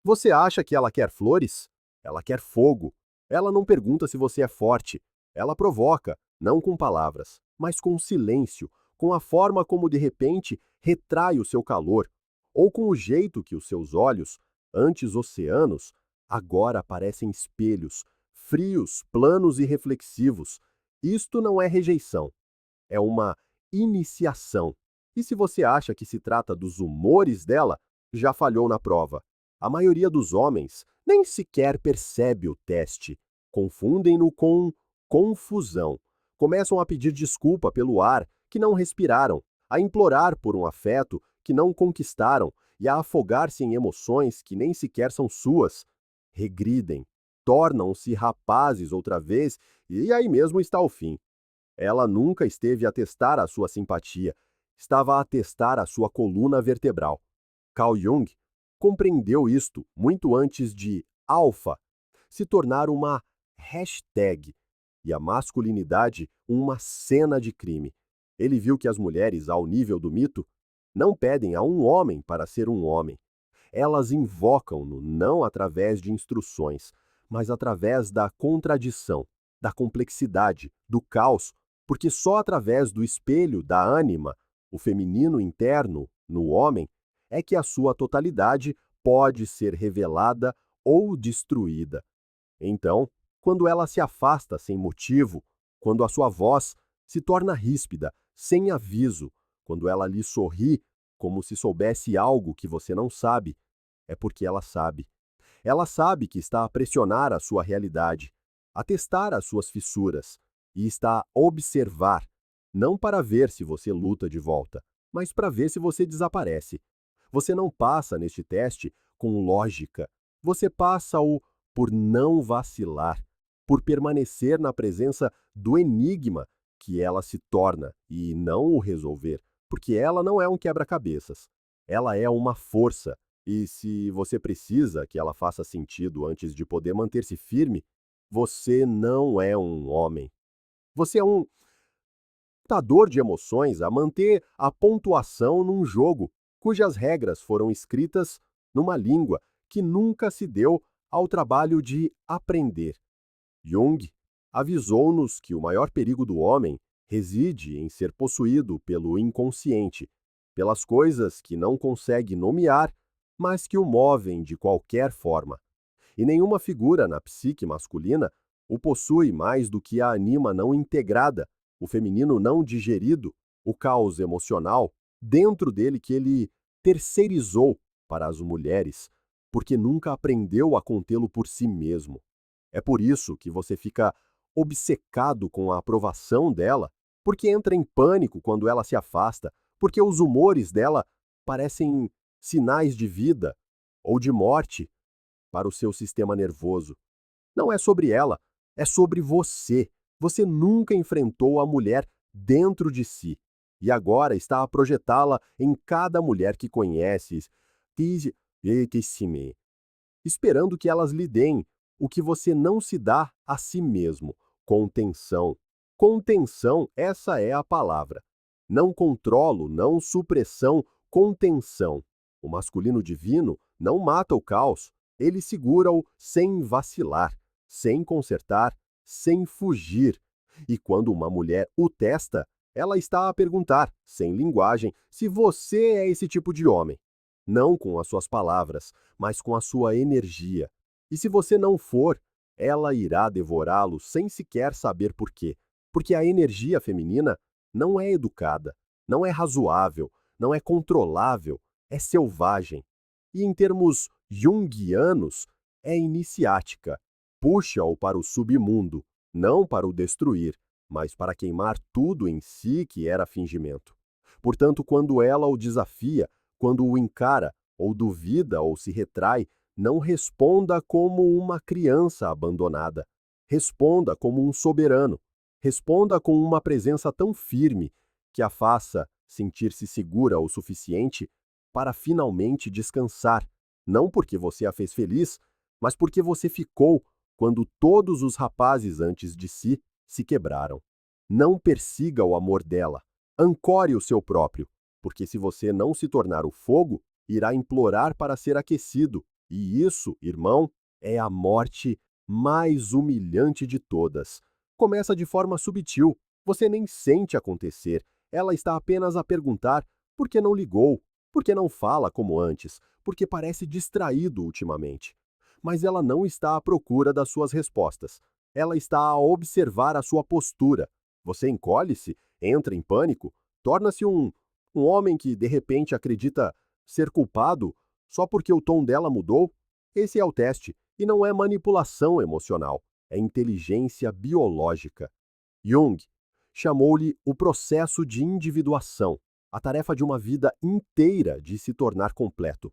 Você acha que ela quer flores? Ela quer fogo. Ela não pergunta se você é forte. Ela provoca, não com palavras, mas com silêncio, com a forma como de repente retrai o seu calor, ou com o jeito que os seus olhos, antes oceanos, agora parecem espelhos, frios, planos e reflexivos. Isto não é rejeição, é uma iniciação. E se você acha que se trata dos humores dela, já falhou na prova. A maioria dos homens nem sequer percebe o teste. Confundem-no com confusão. Começam a pedir desculpa pelo ar que não respiraram, a implorar por um afeto que não conquistaram e a afogar-se em emoções que nem sequer são suas. Regridem, tornam-se rapazes outra vez e aí mesmo está o fim. Ela nunca esteve a testar a sua simpatia, estava a testar a sua coluna vertebral. Carl Jung compreendeu isto muito antes de alfa se tornar uma hashtag e a masculinidade uma cena de crime. Ele viu que as mulheres, ao nível do mito, não pedem a um homem para ser um homem. Elas invocam-no não através de instruções, mas através da contradição, da complexidade, do caos, porque só através do espelho da ânima, o feminino interno, no homem, é que a sua totalidade pode ser revelada ou destruída. Então, quando ela se afasta sem motivo, quando a sua voz se torna ríspida, sem aviso, quando ela lhe sorri como se soubesse algo que você não sabe, é porque ela sabe. Ela sabe que está a pressionar a sua realidade, a testar as suas fissuras, e está a observar, não para ver se você luta de volta, mas para ver se você desaparece. Você não passa neste teste com lógica, você passa-o por não vacilar, por permanecer na presença do enigma que ela se torna e não o resolver, porque ela não é um quebra-cabeças. Ela é uma força, e se você precisa que ela faça sentido antes de poder manter-se firme, você não é um homem. Você é um lutador de emoções a manter a pontuação num jogo cujas regras foram escritas numa língua que nunca se deu ao trabalho de aprender. Jung avisou-nos que o maior perigo do homem reside em ser possuído pelo inconsciente, pelas coisas que não consegue nomear, mas que o movem de qualquer forma. E nenhuma figura na psique masculina o possui mais do que a anima não integrada, o feminino não digerido, o caos emocional dentro dele que ele terceirizou para as mulheres, porque nunca aprendeu a contê-lo por si mesmo. É por isso que você fica obcecado com a aprovação dela, porque entra em pânico quando ela se afasta, porque os humores dela parecem sinais de vida ou de morte para o seu sistema nervoso. Não é sobre ela, é sobre você. Você nunca enfrentou a mulher dentro de si e agora está a projetá-la em cada mulher que conheces, esperando que elas lhe deem o que você não se dá a si mesmo, contenção. Contenção, essa é a palavra. Não controlo, não supressão, contenção. O masculino divino não mata o caos, ele segura-o sem vacilar, sem consertar, sem fugir. E quando uma mulher o testa, ela está a perguntar, sem linguagem, se você é esse tipo de homem. Não com as suas palavras, mas com a sua energia. E se você não for, ela irá devorá-lo sem sequer saber por quê. Porque a energia feminina não é educada, não é razoável, não é controlável, é selvagem. E em termos junguianos, é iniciática. Puxa-o para o submundo, não para o destruir, mas para queimar tudo em si que era fingimento. Portanto, quando ela o desafia, quando o encara, ou duvida ou se retrai, não responda como uma criança abandonada. Responda como um soberano. Responda com uma presença tão firme que a faça sentir-se segura o suficiente para finalmente descansar, não porque você a fez feliz, mas porque você ficou quando todos os rapazes antes de si se quebraram. Não persiga o amor dela, ancore o seu próprio, porque se você não se tornar o fogo, irá implorar para ser aquecido, E isso, irmão, é a morte mais humilhante de todas. Começa de forma sutil, você nem sente acontecer. Ela está apenas a perguntar por que não ligou, por que não fala como antes, porque parece distraído ultimamente. Mas ela não está à procura das suas respostas. Ela está a observar a sua postura. Você encolhe-se, entra em pânico, torna-se um homem que de repente acredita ser culpado só porque o tom dela mudou. Esse é o teste, e não é manipulação emocional, é inteligência biológica. Jung chamou-lhe o processo de individuação, a tarefa de uma vida inteira de se tornar completo.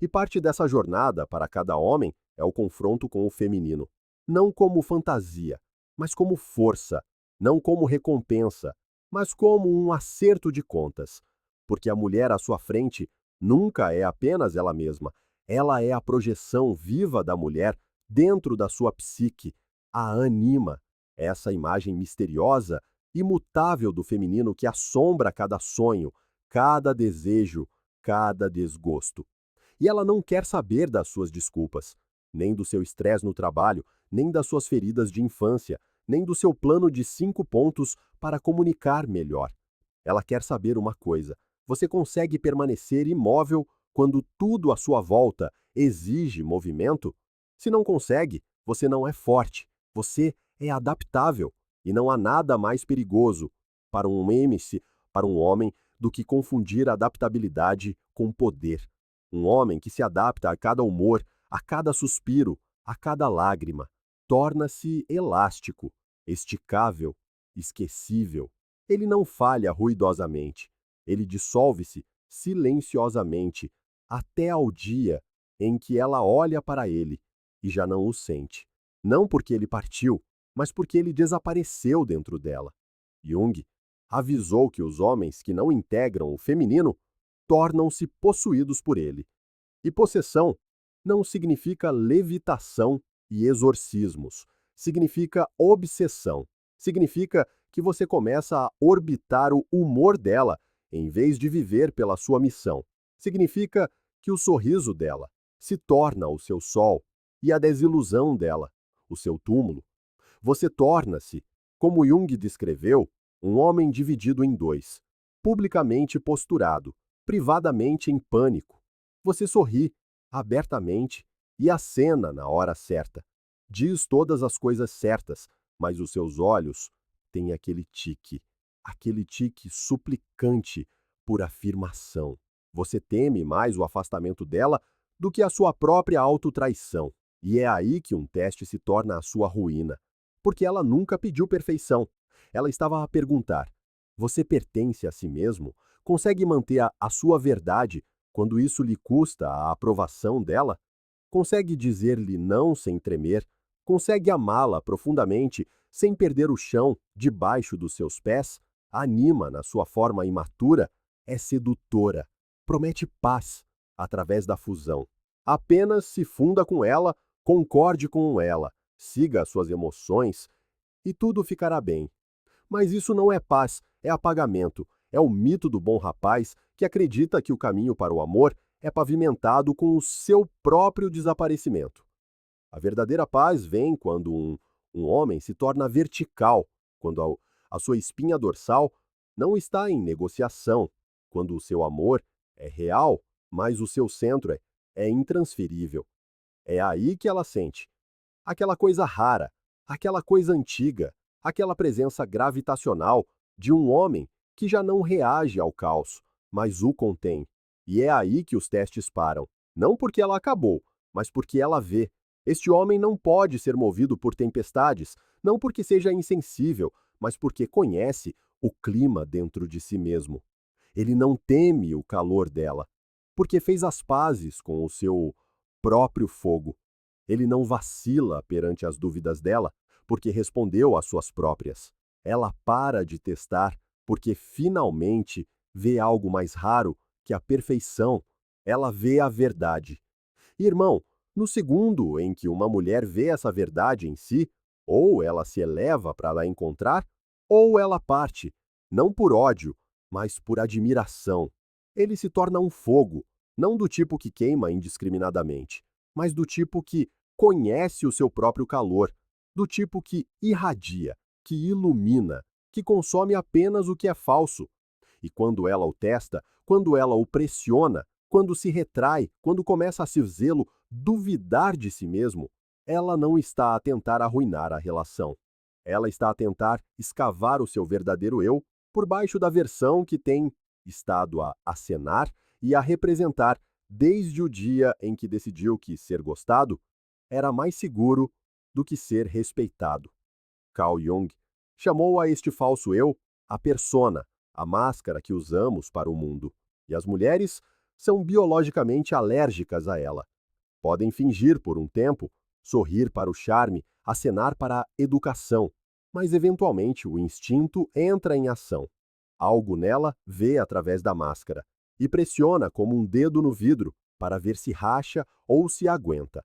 E parte dessa jornada, para cada homem, é o confronto com o feminino. Não como fantasia, mas como força. Não como recompensa, mas como um acerto de contas. Porque a mulher à sua frente nunca é apenas ela mesma. Ela é a projeção viva da mulher dentro da sua psique, a anima. Essa imagem misteriosa, imutável do feminino que assombra cada sonho, cada desejo, cada desgosto. E ela não quer saber das suas desculpas, nem do seu estresse no trabalho, nem das suas feridas de infância, nem do seu plano de 5 pontos para comunicar melhor. Ela quer saber uma coisa: você consegue permanecer imóvel quando tudo à sua volta exige movimento? Se não consegue, você não é forte, você é adaptável, e não há nada mais perigoso para um MC, para um homem, do que confundir adaptabilidade com poder. Um homem que se adapta a cada humor, a cada suspiro, a cada lágrima, torna-se elástico, esticável, esquecível. Ele não falha ruidosamente. Ele dissolve-se silenciosamente até ao dia em que ela olha para ele e já não o sente. Não porque ele partiu, mas porque ele desapareceu dentro dela. Jung avisou que os homens que não integram o feminino tornam-se possuídos por ele. E possessão não significa levitação e exorcismos. Significa obsessão. Significa que você começa a orbitar o humor dela em vez de viver pela sua missão. Significa que o sorriso dela se torna o seu sol e a desilusão dela, o seu túmulo. Você torna-se, como Jung descreveu, um homem dividido em dois, publicamente posturado, privadamente em pânico. Você sorri, abertamente, e acena na hora certa. Diz todas as coisas certas, mas os seus olhos têm aquele tique suplicante por afirmação. Você teme mais o afastamento dela do que a sua própria autotraição. E é aí que um teste se torna a sua ruína. Porque ela nunca pediu perfeição. Ela estava a perguntar: você pertence a si mesmo? Consegue manter a sua verdade quando isso lhe custa a aprovação dela? Consegue dizer-lhe não sem tremer? Consegue amá-la profundamente sem perder o chão debaixo dos seus pés? Anima na sua forma imatura? É sedutora. Promete paz através da fusão. Apenas se funda com ela, concorde com ela, siga as suas emoções e tudo ficará bem. Mas isso não é paz, é apagamento. É o mito do bom rapaz que acredita que o caminho para o amor é pavimentado com o seu próprio desaparecimento. A verdadeira paz vem quando um homem se torna vertical, quando a sua espinha dorsal não está em negociação, quando o seu amor é real, mas o seu centro é intransferível. É aí que ela sente aquela coisa rara, aquela coisa antiga, aquela presença gravitacional de um homem que já não reage ao caos, mas o contém. E é aí que os testes param. Não porque ela acabou, mas porque ela vê. Este homem não pode ser movido por tempestades, não porque seja insensível, mas porque conhece o clima dentro de si mesmo. Ele não teme o calor dela, porque fez as pazes com o seu próprio fogo. Ele não vacila perante as dúvidas dela, porque respondeu às suas próprias. Ela para de testar, porque finalmente vê algo mais raro que a perfeição. Ela vê a verdade. Irmão, no segundo em que uma mulher vê essa verdade em si, ou ela se eleva para lá encontrar, ou ela parte, não por ódio, mas por admiração. Ele se torna um fogo, não do tipo que queima indiscriminadamente, mas do tipo que conhece o seu próprio calor, do tipo que irradia, que ilumina, que consome apenas o que é falso. E quando ela o testa, quando ela o pressiona, quando se retrai, quando começa a se vê-lo duvidar de si mesmo, ela não está a tentar arruinar a relação. Ela está a tentar escavar o seu verdadeiro eu por baixo da versão que tem estado a acenar e a representar desde o dia em que decidiu que ser gostado era mais seguro do que ser respeitado. Carl Jung chamou a este falso eu a persona, a máscara que usamos para o mundo. E as mulheres são biologicamente alérgicas a ela. Podem fingir por um tempo, sorrir para o charme, acenar para a educação, mas eventualmente o instinto entra em ação. Algo nela vê através da máscara e pressiona como um dedo no vidro para ver se racha ou se aguenta.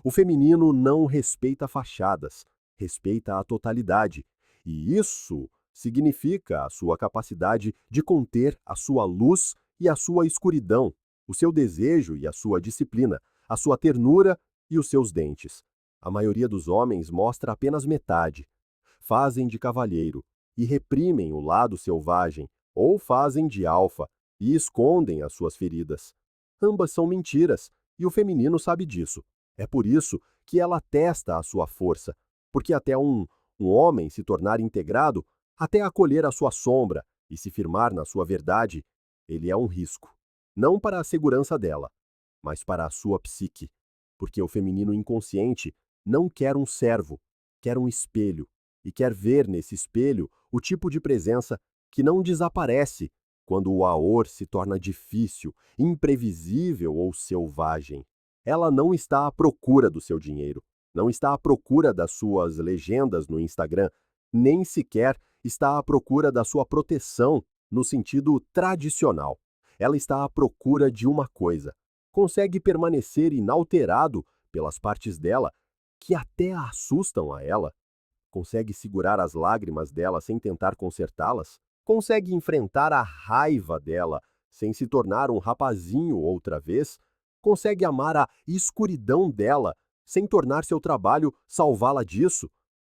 O feminino não respeita fachadas, respeita a totalidade, e isso significa a sua capacidade de conter a sua luz e a sua escuridão, o seu desejo e a sua disciplina, a sua ternura e os seus dentes. A maioria dos homens mostra apenas metade. Fazem de cavalheiro e reprimem o lado selvagem, ou fazem de alfa e escondem as suas feridas. Ambas são mentiras, e o feminino sabe disso. É por isso que ela testa a sua força, porque até um homem se tornar integrado, até acolher a sua sombra e se firmar na sua verdade, ele é um risco. Não para a segurança dela, mas para a sua psique, porque o feminino inconsciente não quer um servo, quer um espelho, e quer ver nesse espelho o tipo de presença que não desaparece quando o aor se torna difícil, imprevisível ou selvagem. Ela não está à procura do seu dinheiro, não está à procura das suas legendas no Instagram, nem sequer está à procura da sua proteção no sentido tradicional. Ela está à procura de uma coisa. Consegue permanecer inalterado pelas partes dela que até assustam a ela. Consegue segurar as lágrimas dela sem tentar consertá-las? Consegue enfrentar a raiva dela sem se tornar um rapazinho outra vez? Consegue amar a escuridão dela sem tornar seu trabalho salvá-la disso?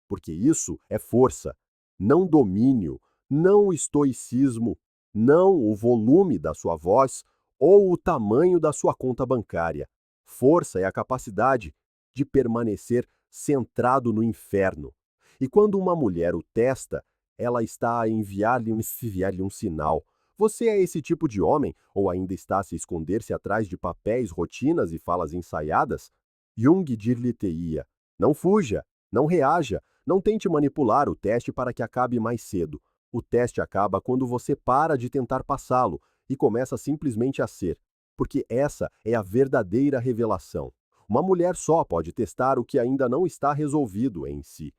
Porque isso é força, não domínio, não estoicismo, não o volume da sua voz ou o tamanho da sua conta bancária. Força é a capacidade de permanecer centrado no inferno. E quando uma mulher o testa, ela está a enviar-lhe um sinal. Você é esse tipo de homem ou ainda está a se esconder-se atrás de papéis, rotinas e falas ensaiadas? Jung dir-lhe-teia: não fuja, não reaja, não tente manipular o teste para que acabe mais cedo. O teste acaba quando você para de tentar passá-lo e começa simplesmente a ser, porque essa é a verdadeira revelação. Uma mulher só pode testar o que ainda não está resolvido em si.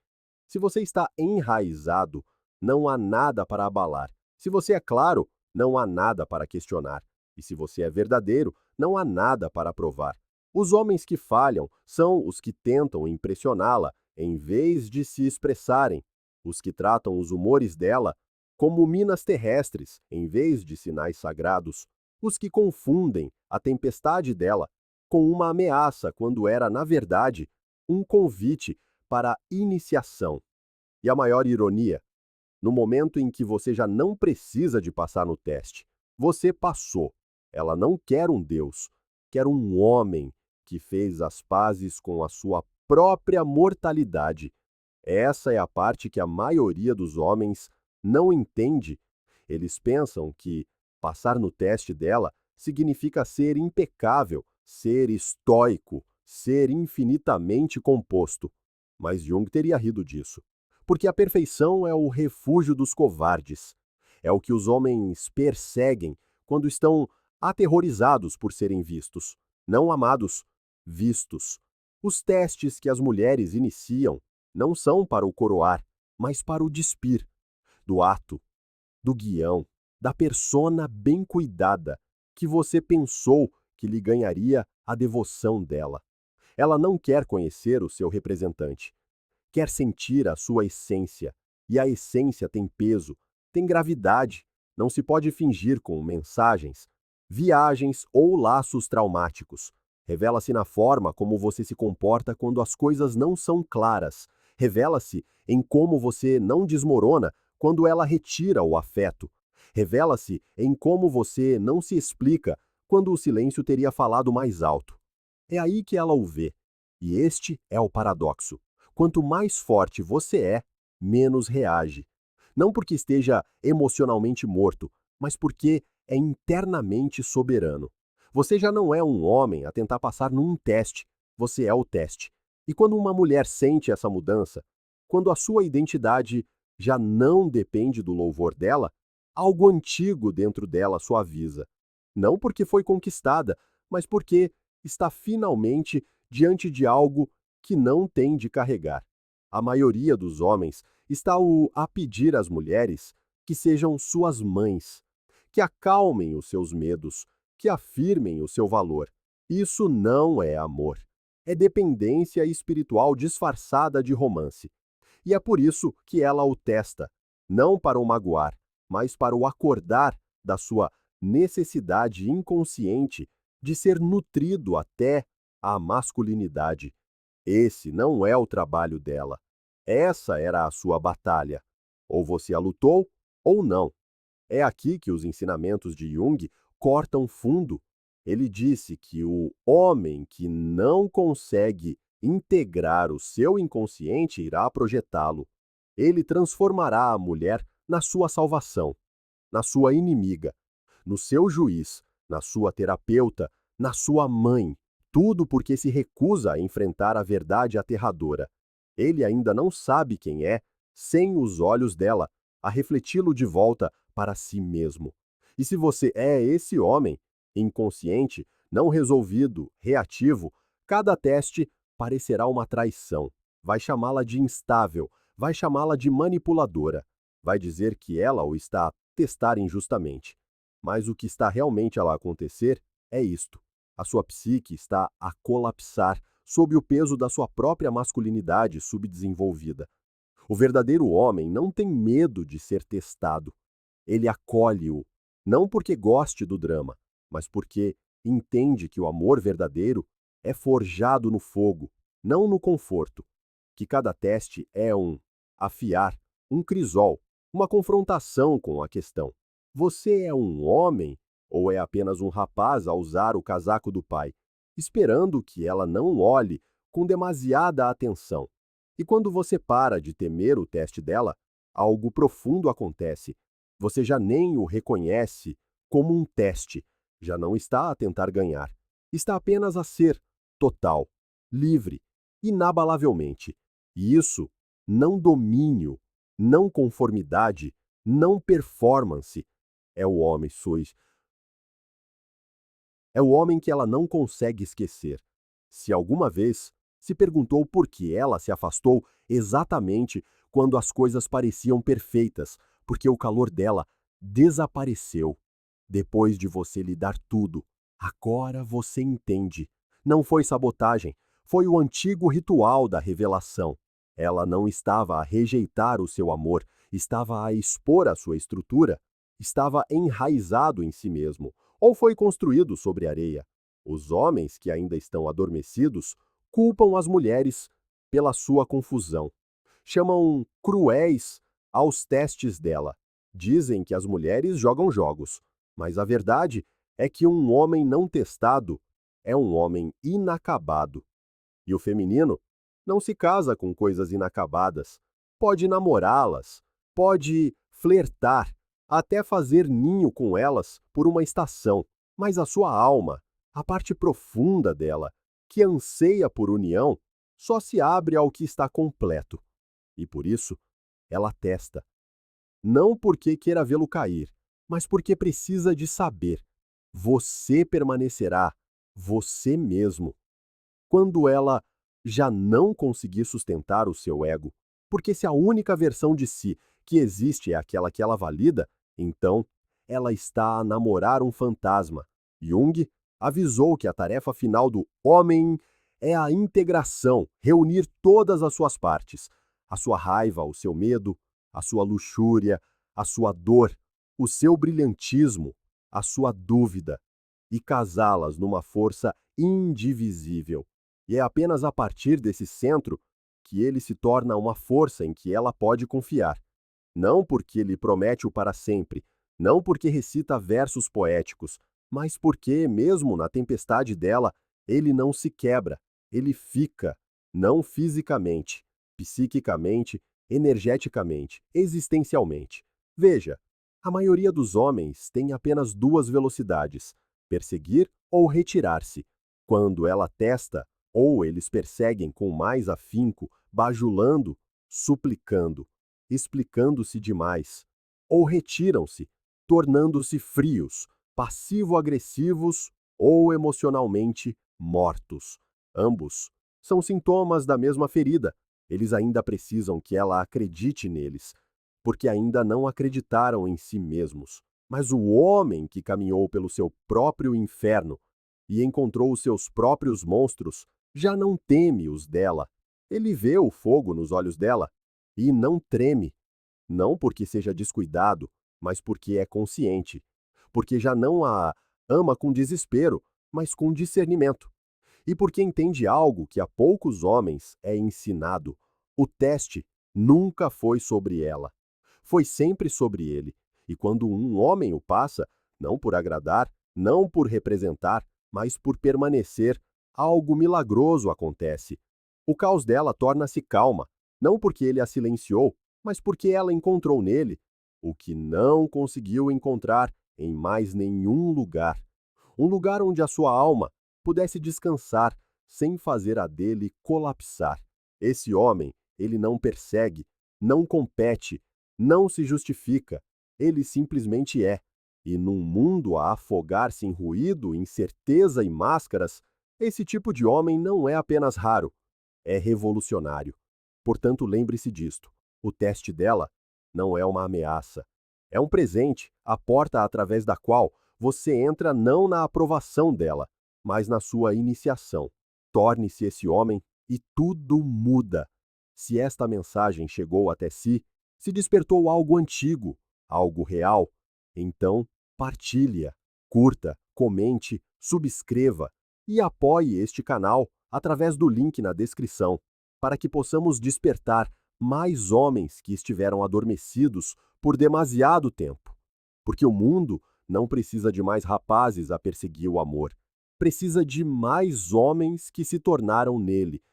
Se você está enraizado, não há nada para abalar. Se você é claro, não há nada para questionar. E se você é verdadeiro, não há nada para provar. Os homens que falham são os que tentam impressioná-la, em vez de se expressarem. Os que tratam os humores dela como minas terrestres, em vez de sinais sagrados. Os que confundem a tempestade dela com uma ameaça, quando era, na verdade, um convite para a iniciação. E a maior ironia, no momento em que você já não precisa de passar no teste, você passou. Ela não quer um Deus, quer um homem que fez as pazes com a sua própria mortalidade. Essa é a parte que a maioria dos homens não entende. Eles pensam que passar no teste dela significa ser impecável, ser estoico, ser infinitamente composto. Mas Jung teria rido disso. Porque a perfeição é o refúgio dos covardes. É o que os homens perseguem quando estão aterrorizados por serem vistos. Não amados, vistos. Os testes que as mulheres iniciam não são para o coroar, mas para o despir. Do ato, do guião, da persona bem cuidada, que você pensou que lhe ganharia a devoção dela. Ela não quer conhecer o seu representante. Quer sentir a sua essência. E a essência tem peso, tem gravidade. Não se pode fingir com mensagens, viagens ou laços traumáticos. Revela-se na forma como você se comporta quando as coisas não são claras. Revela-se em como você não desmorona quando ela retira o afeto. Revela-se em como você não se explica quando o silêncio teria falado mais alto. É aí que ela o vê. E este é o paradoxo. Quanto mais forte você é, menos reage. Não porque esteja emocionalmente morto, mas porque é internamente soberano. Você já não é um homem a tentar passar num teste, você é o teste. E quando uma mulher sente essa mudança, quando a sua identidade já não depende do louvor dela, algo antigo dentro dela suaviza. Não porque foi conquistada, mas porque está finalmente diante de algo que não tem de carregar. A maioria dos homens está a pedir às mulheres que sejam suas mães, que acalmem os seus medos, que afirmem o seu valor. Isso não é amor. É dependência espiritual disfarçada de romance. E é por isso que ela o testa, não para o magoar, mas para o acordar da sua necessidade inconsciente de ser nutrido até a masculinidade. Esse não é o trabalho dela. Essa era a sua batalha. Ou você a lutou, ou não. É aqui que os ensinamentos de Jung cortam fundo. Ele disse que o homem que não consegue integrar o seu inconsciente irá projetá-lo. Ele transformará a mulher na sua salvação, na sua inimiga, no seu juiz, na sua terapeuta, na sua mãe. Tudo porque se recusa a enfrentar a verdade aterradora. Ele ainda não sabe quem é, sem os olhos dela, a refleti-lo de volta para si mesmo. E se você é esse homem, inconsciente, não resolvido, reativo, cada teste parecerá uma traição. Vai chamá-la de instável, vai chamá-la de manipuladora, vai dizer que ela o está a testar injustamente. Mas o que está realmente a lá acontecer é isto. A sua psique está a colapsar sob o peso da sua própria masculinidade subdesenvolvida. O verdadeiro homem não tem medo de ser testado. Ele acolhe-o, não porque goste do drama, mas porque entende que o amor verdadeiro é forjado no fogo, não no conforto. Que cada teste é um afiar, um crisol, uma confrontação com a questão. Você é um homem ou é apenas um rapaz a usar o casaco do pai, esperando que ela não olhe com demasiada atenção? E quando você para de temer o teste dela, algo profundo acontece. Você já nem o reconhece como um teste, já não está a tentar ganhar. Está apenas a ser total, livre, inabalavelmente. E isso, não domínio, não conformidade, não performance, é o homem sois. É o homem que ela não consegue esquecer. Se alguma vez se perguntou por que ela se afastou exatamente quando as coisas pareciam perfeitas, porque o calor dela desapareceu. Depois de você lhe dar tudo, agora você entende. Não foi sabotagem, foi o antigo ritual da revelação. Ela não estava a rejeitar o seu amor, estava a expor a sua estrutura, estava enraizado em si mesmo, ou foi construído sobre areia. Os homens que ainda estão adormecidos culpam as mulheres pela sua confusão. Chamam cruéis aos testes dela. Dizem que as mulheres jogam jogos, mas a verdade é que um homem não testado é um homem inacabado. E o feminino não se casa com coisas inacabadas. Pode namorá-las, pode flertar, até fazer ninho com elas por uma estação, mas a sua alma, a parte profunda dela, que anseia por união, só se abre ao que está completo. E por isso, ela testa. Não porque queira vê-lo cair, mas porque precisa de saber. Você permanecerá, você mesmo. Quando ela já não conseguir sustentar o seu ego, porque se a única versão de si que existe é aquela que ela valida, então ela está a namorar um fantasma. Jung avisou que a tarefa final do homem é a integração, reunir todas as suas partes, a sua raiva, o seu medo, a sua luxúria, a sua dor, o seu brilhantismo, a sua dúvida, e casá-las numa força indivisível. E é apenas a partir desse centro que ele se torna uma força em que ela pode confiar. Não porque ele promete o para sempre, não porque recita versos poéticos, mas porque, mesmo na tempestade dela, ele não se quebra, ele fica, não fisicamente, psiquicamente, energeticamente, existencialmente. Veja, a maioria dos homens tem apenas duas velocidades: perseguir ou retirar-se. Quando ela testa, ou eles perseguem com mais afinco, bajulando, suplicando, explicando-se demais, ou retiram-se, tornando-se frios, passivo-agressivos ou emocionalmente mortos. Ambos são sintomas da mesma ferida. Eles ainda precisam que ela acredite neles, porque ainda não acreditaram em si mesmos. Mas o homem que caminhou pelo seu próprio inferno e encontrou os seus próprios monstros já não teme os dela. Ele vê o fogo nos olhos dela e não treme, não porque seja descuidado, mas porque é consciente, porque já não a ama com desespero, mas com discernimento, e porque entende algo que a poucos homens é ensinado: o teste nunca foi sobre ela, foi sempre sobre ele, e quando um homem o passa, não por agradar, não por representar, mas por permanecer, algo milagroso acontece. O caos dela torna-se calma, não porque ele a silenciou, mas porque ela encontrou nele o que não conseguiu encontrar em mais nenhum lugar. Um lugar onde a sua alma pudesse descansar sem fazer a dele colapsar. Esse homem, ele não persegue, não compete, não se justifica, ele simplesmente é. E num mundo a afogar-se em ruído, incerteza e máscaras, esse tipo de homem não é apenas raro, é revolucionário. Portanto, lembre-se disto: o teste dela não é uma ameaça. É um presente, a porta através da qual você entra não na aprovação dela, mas na sua iniciação. Torne-se esse homem e tudo muda. Se esta mensagem chegou até si, se despertou algo antigo, algo real, então partilhe-a, curta, comente, subscreva e apoie este canal através do link na descrição, para que possamos despertar mais homens que estiveram adormecidos por demasiado tempo. Porque o mundo não precisa de mais rapazes a perseguir o amor. Precisa de mais homens que se tornaram nele,